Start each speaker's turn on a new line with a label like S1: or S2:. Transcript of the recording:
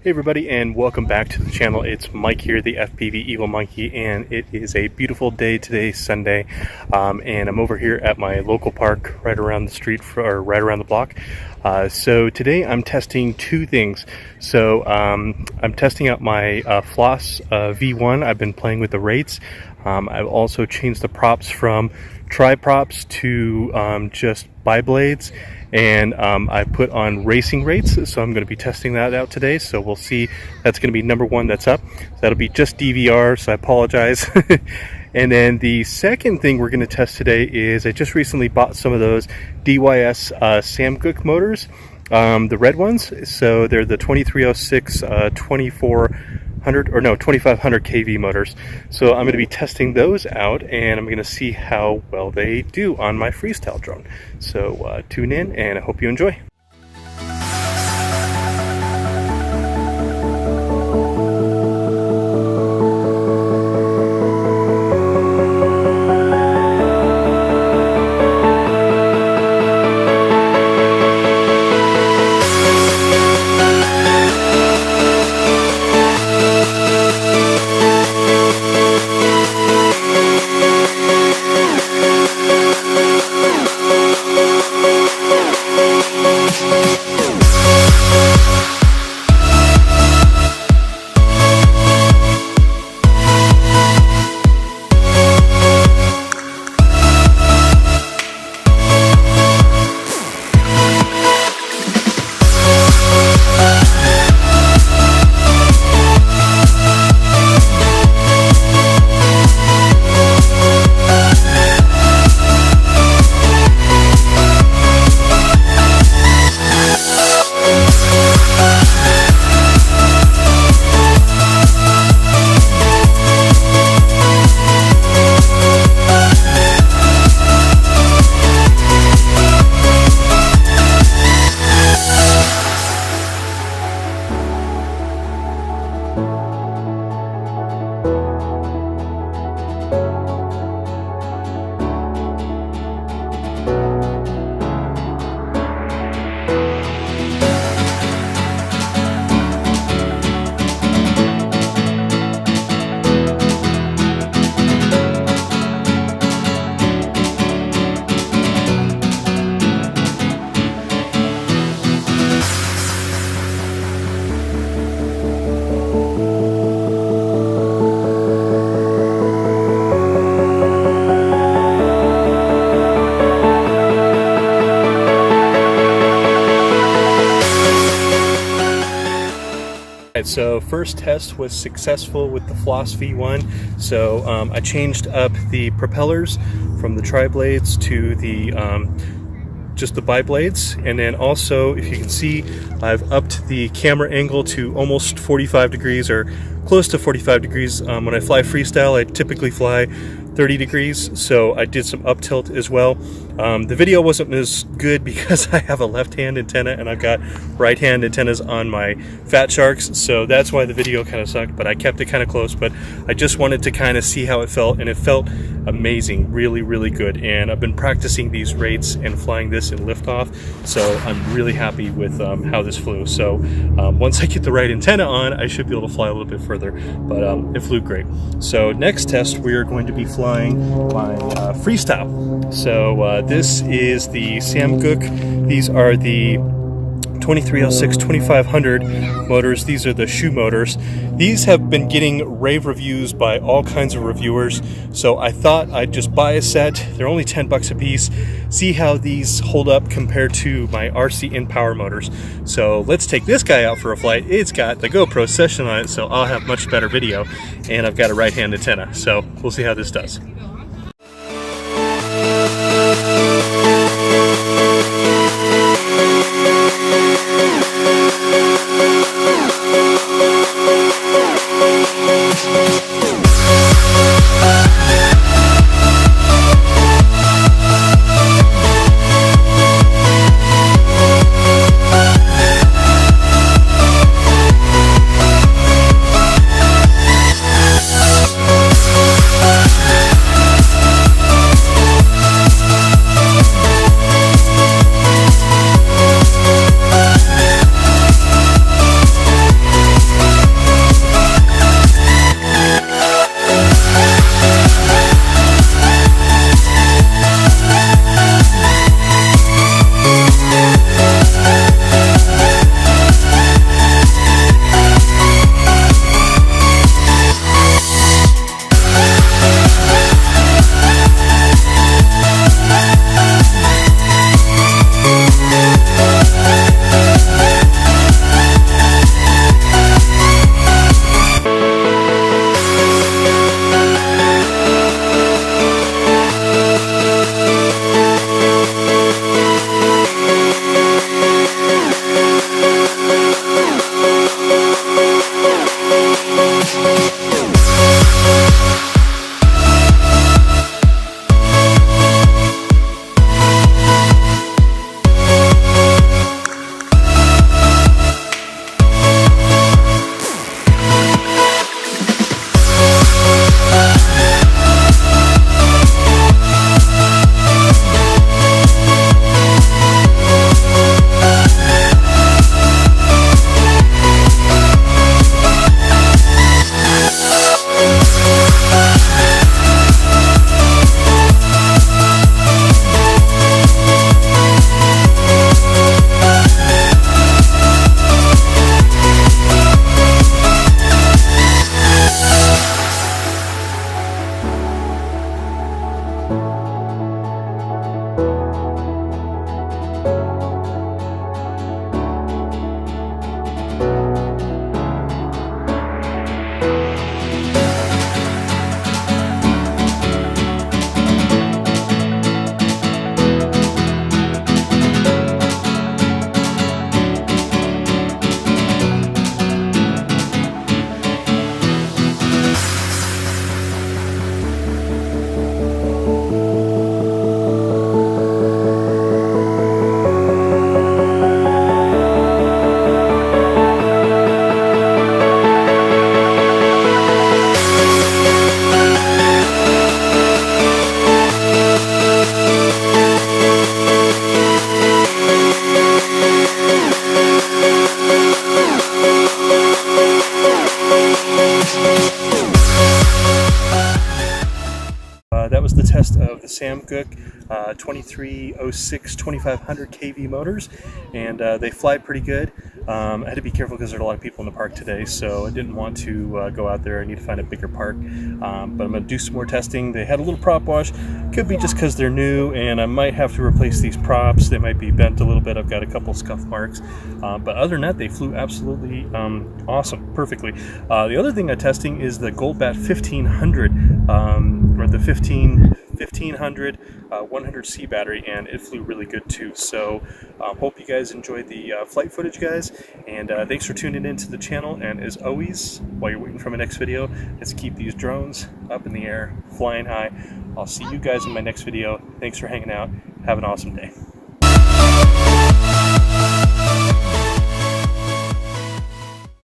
S1: Hey everybody, and welcome back to the channel. It's Mike here, the FPV Evil Monkey, and it is a beautiful day today, Sunday, and I'm over here at my local park right around the street, or right around the block. So today I'm testing two things. So I'm testing out my Floss V1. I've been playing with the rates. I've also changed the props from tri-props to just bi-blades, and I put on racing rates, so I'm going to be testing that out today. So we'll see. That's going to be number one that's up. So that'll be just DVR, so I apologize. And then the second thing we're going to test today is I just recently bought some of those DYS Samguk motors, the red ones. So they're the 2306 2500 kV motors. So I'm going to be testing those out, and I'm going to see how well they do on my freestyle drone. So tune in, and I hope you enjoy. So first test was successful with the Floss V1. So I changed up the propellers from the tri-blades to the just the bi-blades, and then also, if you can see, I've upped the camera angle to almost 45 degrees or close to 45 degrees. When I fly freestyle, I typically fly 30 degrees, so I did some up tilt as well. The video wasn't as good because I have a left hand antenna and I've got right hand antennas on my Fat Sharks, so that's why the video kind of sucked, but I kept it kind of close. But I just wanted to kind of see how it felt, and it felt amazing, really good. And I've been practicing these rates and flying this in liftoff, so I'm really happy with how this flew. So once I get the right antenna on, I should be able to fly a little bit further, but it flew great. So next test, we are going to be flying my freestyle. So this is the Samguk. These are the 2306 2500 motors. These are the shoe motors. These have been getting rave reviews by all kinds of reviewers, so I thought I'd just buy a set. They're only 10 bucks a piece. See how these hold up compared to my RC InPower motors. So let's take this guy out for a flight. It's got the GoPro session on it, so I'll have much better video, and I've got a right hand antenna, so we'll see how this does. Samguk 2306 2500 kV motors, and they fly pretty good. I had to be careful because there are a lot of people in the park today, so I didn't want to go out there. I need to find a bigger park, but I'm going to do some more testing. They had a little prop wash. Could be just because they're new, and I might have to replace these props. They might be bent a little bit. I've got a couple scuff marks, but other than that, they flew absolutely awesome, perfectly. The other thing I'm testing is the Goldbat 1500, or the 1500 100C battery, and it flew really good too. So hope you guys enjoyed the flight footage, guys, and thanks for tuning into the channel. And as always, while you're waiting for my next video, let's keep these drones up in the air, flying high. I'll see you guys in my next video. Thanks for hanging out. Have an awesome day.